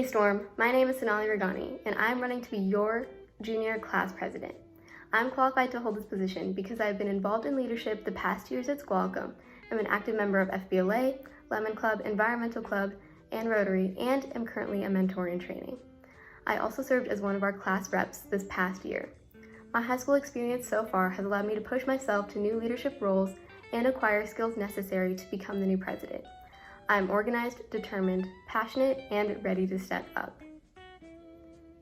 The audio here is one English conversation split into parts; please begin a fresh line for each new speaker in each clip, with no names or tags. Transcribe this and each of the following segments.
Hey Storm, my name is Sonali Regani, and I'm running to be your junior class president. I'm qualified to hold this position because I've been involved in leadership the past 2 years at Squalicum. I'm an active member of FBLA, Lemon Club, Environmental Club, and Rotary, and am currently a mentor in training. I also served as one of our class reps this past year. My high school experience so far has allowed me to push myself to new leadership roles and acquire skills necessary to become the new president. I'm organized, determined, passionate, and ready to step up.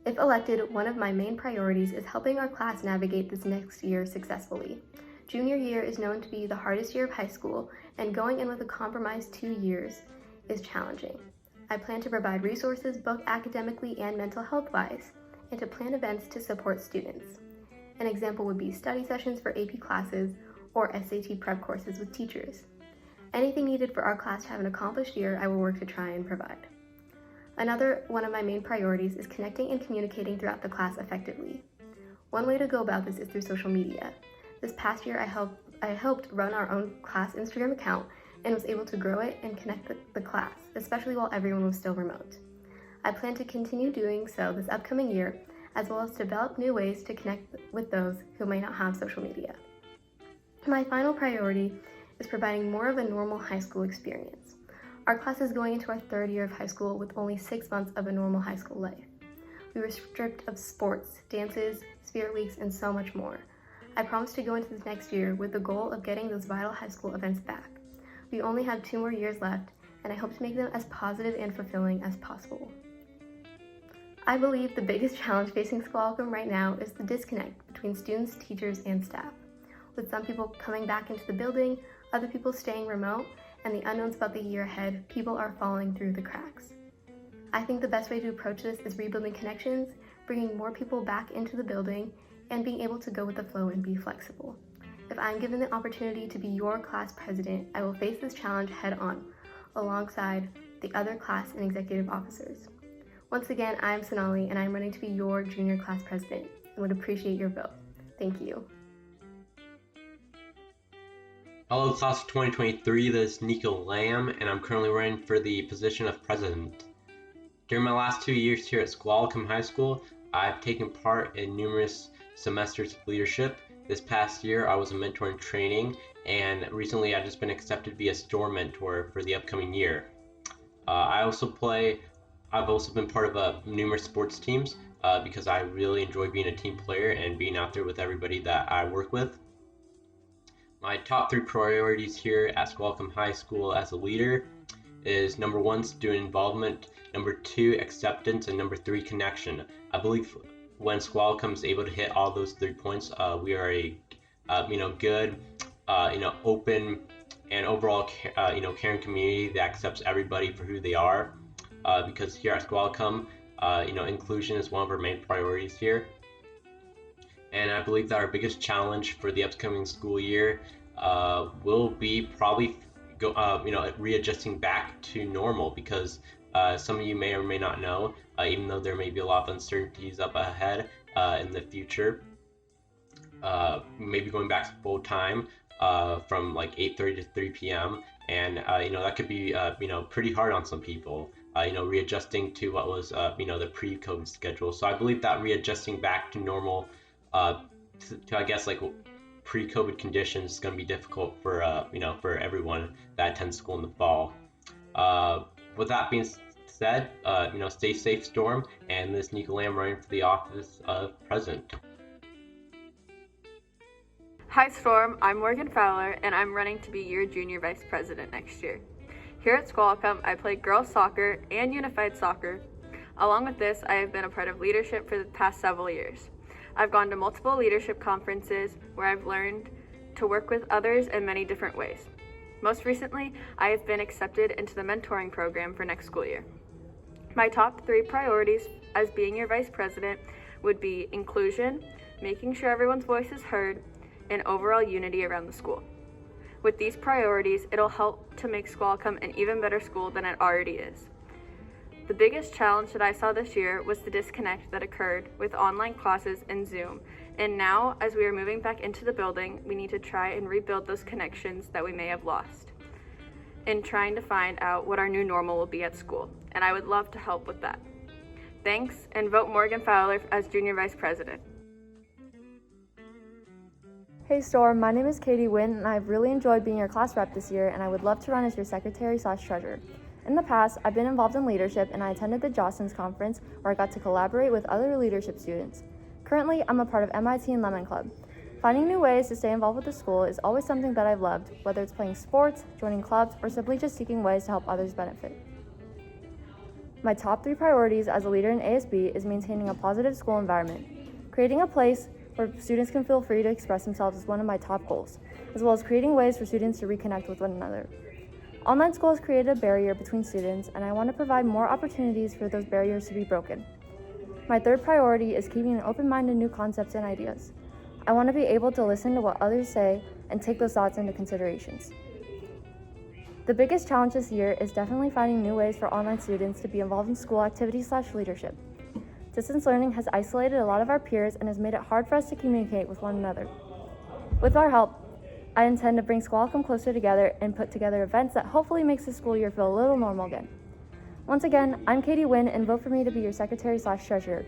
If elected, one of my main priorities is helping our class navigate this next year successfully. Junior year is known to be the hardest year of high school, and going in with a compromised 2 years is challenging. I plan to provide resources both academically and mental health-wise, and to plan events to support students. An example would be study sessions for AP classes or SAT prep courses with teachers. Anything needed for our class to have an accomplished year, I will work to try and provide. Another one of my main priorities is connecting and communicating throughout the class effectively. One way to go about this is through social media. This past year, I helped run our own class Instagram account and was able to grow it and connect the class, especially while everyone was still remote. I plan to continue doing so this upcoming year, as well as develop new ways to connect with those who may not have social media. My final priority is providing more of a normal high school experience. Our class is going into our 3rd year of high school with only 6 months of a normal high school life. We were stripped of sports, dances, spirit weeks, and so much more. I promise to go into this next year with the goal of getting those vital high school events back. We only have 2 more years left, and I hope to make them as positive and fulfilling as possible. I believe the biggest challenge facing Squalicum right now is the disconnect between students, teachers, and staff. With some people coming back into the building, other people staying remote, and the unknowns about the year ahead, people are falling through the cracks. I think the best way to approach this is rebuilding connections, bringing more people back into the building, and being able to go with the flow and be flexible. If I'm given the opportunity to be your class president, I will face this challenge head on, alongside the other class and executive officers. Once again, I'm Sonali, and I'm running to be your junior class president, and would appreciate your vote. Thank you.
Hello, class of 2023, this is Nico Lamb, and I'm currently running for the position of president. During my last 2 years here at Squalicum High School, I've taken part in numerous semesters of leadership. This past year, I was a mentor in training, and recently I've just been accepted to be a store mentor for the upcoming year. I've also been part of numerous sports teams because I really enjoy being a team player and being out there with everybody that I work with. My top 3 priorities here at Squalicum High School as a leader is number 1, student involvement, number 2, acceptance, and number 3, connection. I believe when Squalicum is able to hit all those 3 points, we are a good, open, and overall caring community that accepts everybody for who they are. Because here at Squalicum, inclusion is one of our main priorities here. And I believe that our biggest challenge for the upcoming school year will be probably readjusting back to normal, because some of you may or may not know, even though there may be a lot of uncertainties up ahead in the future, maybe going back to full time from like 8:30 to 3 p.m. And that could be pretty hard on some people. Readjusting to what was the pre-COVID schedule. So I believe that readjusting back to normal to I guess like pre-COVID conditions is going to be difficult for for everyone that attends school in the fall. With that being said, stay safe, Storm, and this is Nico Lamb running for the office of president.
Hi Storm, I'm Morgan Fowler, and I'm running to be your junior vice president next year. Here at Squalicum, I play girls soccer and unified soccer. Along with this, I have been a part of leadership for the past several years. I've gone to multiple leadership conferences where I've learned to work with others in many different ways. Most recently, I have been accepted into the mentoring program for next school year. My top 3 priorities as being your vice president would be inclusion, making sure everyone's voice is heard, and overall unity around the school. With these priorities, it'll help to make Squalicum an even better school than it already is. The biggest challenge that I saw this year was the disconnect that occurred with online classes and Zoom. And now, as we are moving back into the building, we need to try and rebuild those connections that we may have lost, and trying to find out what our new normal will be at school. And I would love to help with that. Thanks, and vote Morgan Fowler as Junior Vice President.
Hey Storm, my name is Katie Wynn, and I've really enjoyed being your class rep this year, and I would love to run as your secretary/treasurer. In the past, I've been involved in leadership, and I attended the Jostens Conference, where I got to collaborate with other leadership students. Currently, I'm a part of MIT and Lemon Club. Finding new ways to stay involved with the school is always something that I've loved, whether it's playing sports, joining clubs, or simply just seeking ways to help others benefit. My top 3 priorities as a leader in ASB is maintaining a positive school environment. Creating a place where students can feel free to express themselves is one of my top goals, as well as creating ways for students to reconnect with one another. Online school has created a barrier between students, and I want to provide more opportunities for those barriers to be broken. My third priority is keeping an open mind to new concepts and ideas. I want to be able to listen to what others say and take those thoughts into considerations. The biggest challenge this year is definitely finding new ways for online students to be involved in school activities/leadership. Distance learning has isolated a lot of our peers and has made it hard for us to communicate with one another. With our help, I intend to bring Squalcom closer together and put together events that hopefully makes the school year feel a little normal again. Once again, I'm Katie Wynn, and vote for me to be your secretary/treasurer.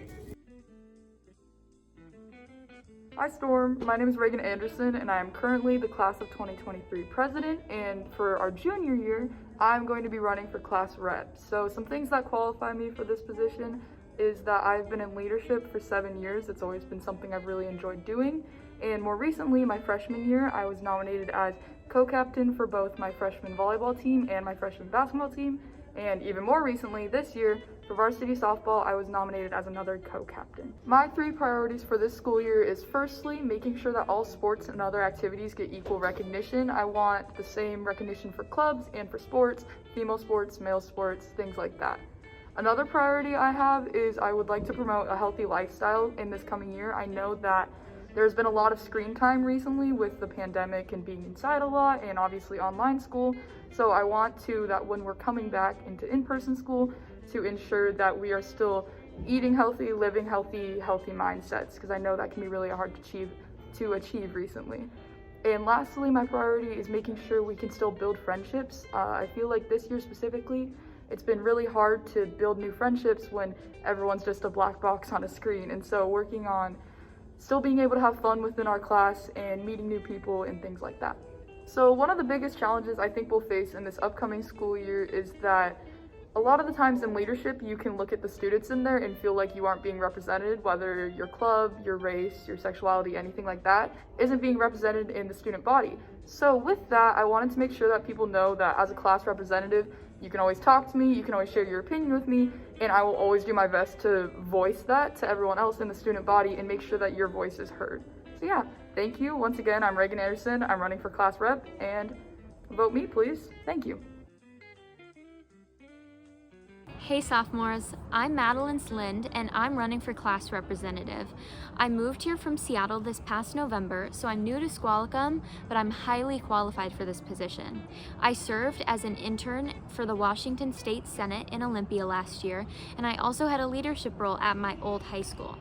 Hi Storm, my name is Reagan Anderson, and I am currently the class of 2023 president, and for our junior year, I'm going to be running for class rep. So some things that qualify me for this position is that I've been in leadership for 7 years. It's always been something I've really enjoyed doing. And more recently, my freshman year, I was nominated as co-captain for both my freshman volleyball team and my freshman basketball team. And even more recently, this year, for varsity softball, I was nominated as another co-captain. My 3 priorities for this school year is firstly, making sure that all sports and other activities get equal recognition. I want the same recognition for clubs and for sports, female sports, male sports, things like that. Another priority I have is I would like to promote a healthy lifestyle in this coming year. I know that there's been a lot of screen time recently with the pandemic and being inside a lot and obviously online school. So I want that when we're coming back into in-person school, to ensure that we are still eating healthy, living healthy mindsets, because I know that can be really hard to achieve recently. And lastly, my priority is making sure we can still build friendships. I feel like this year specifically, it's been really hard to build new friendships when everyone's just a black box on a screen. And so working on still being able to have fun within our class and meeting new people and things like that. So one of the biggest challenges I think we'll face in this upcoming school year is that a lot of the times in leadership, you can look at the students in there and feel like you aren't being represented, whether your club, your race, your sexuality, anything like that, isn't being represented in the student body. So with that, I wanted to make sure that people know that as a class representative, you can always talk to me, you can always share your opinion with me, and I will always do my best to voice that to everyone else in the student body and make sure that your voice is heard. So yeah, thank you. Once again, I'm Reagan Anderson, I'm running for class rep, and vote me, please. Thank you.
Hey sophomores, I'm Madeline Slind and I'm running for class representative. I moved here from Seattle this past November, so I'm new to Squalcom, but I'm highly qualified for this position. I served as an intern for the Washington State Senate in Olympia last year, and I also had a leadership role at my old high school.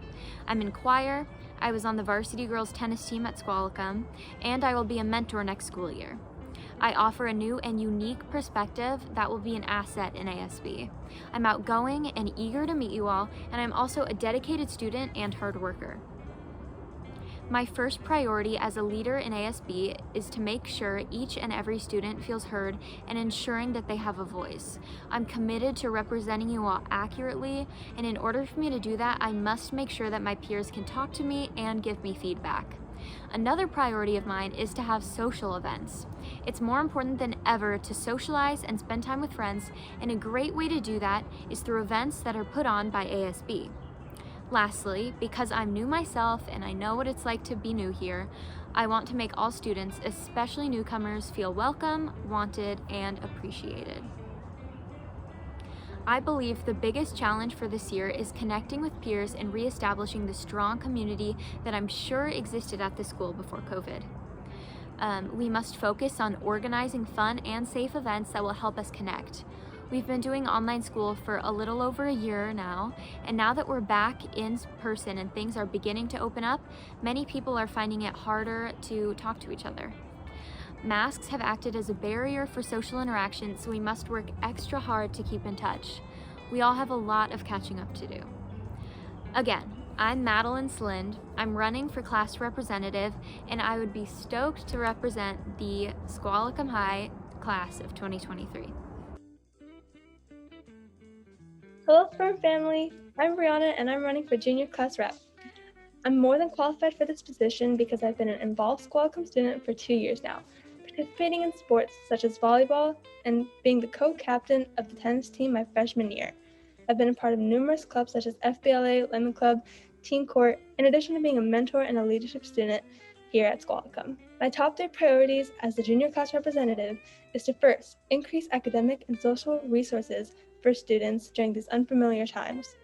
I'm in choir, I was on the varsity girls tennis team at Squalcom, and I will be a mentor next school year. I offer a new and unique perspective that will be an asset in ASB. I'm outgoing and eager to meet you all, and I'm also a dedicated student and hard worker. My first priority as a leader in ASB is to make sure each and every student feels heard and ensuring that they have a voice. I'm committed to representing you all accurately, and in order for me to do that, I must make sure that my peers can talk to me and give me feedback. Another priority of mine is to have social events. It's more important than ever to socialize and spend time with friends, and a great way to do that is through events that are put on by ASB. Lastly, because I'm new myself and I know what it's like to be new here, I want to make all students, especially newcomers, feel welcome, wanted, and appreciated. I believe the biggest challenge for this year is connecting with peers and reestablishing the strong community that I'm sure existed at the school before COVID. We must focus on organizing fun and safe events that will help us connect. We've been doing online school for a little over a year now, and now that we're back in person and things are beginning to open up, many people are finding it harder to talk to each other. Masks have acted as a barrier for social interaction, so we must work extra hard to keep in touch. We all have a lot of catching up to do. Again, I'm Madeline Slind. I'm running for class representative, and I would be stoked to represent the Squalicum High class of 2023.
Hello, Storm family. I'm Brianna, and I'm running for junior class rep. I'm more than qualified for this position because I've been an involved Squalicum student for 2 years now, participating in sports such as volleyball and being the co-captain of the tennis team my freshman year. I've been a part of numerous clubs such as FBLA, Lemon Club, Teen Court, in addition to being a mentor and a leadership student here at Squalicum. My top 3 priorities as the junior class representative is to first, increase academic and social resources for students during these unfamiliar times.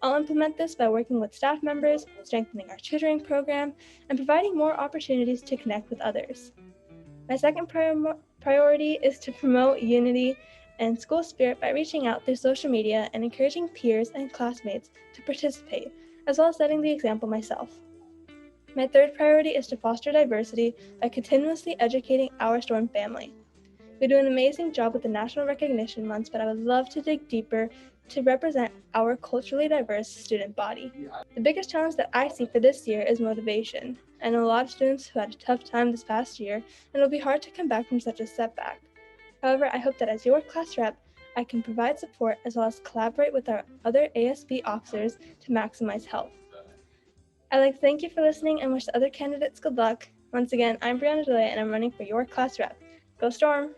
I'll implement this by working with staff members, strengthening our tutoring program, and providing more opportunities to connect with others. My second priority is to promote unity and school spirit by reaching out through social media and encouraging peers and classmates to participate, as well as setting the example myself. My third priority is to foster diversity by continuously educating our Storm family. We do an amazing job with the National Recognition Months, but I would love to dig deeper to represent our culturally diverse student body. The biggest challenge that I see for this year is motivation. I know a lot of students who had a tough time this past year, and it'll be hard to come back from such a setback. However, I hope that as your class rep, I can provide support as well as collaborate with our other ASB officers to maximize health. I'd like to thank you for listening and wish the other candidates good luck. Once again, I'm Brianna DeLay, and I'm running for your class rep. Go Storm!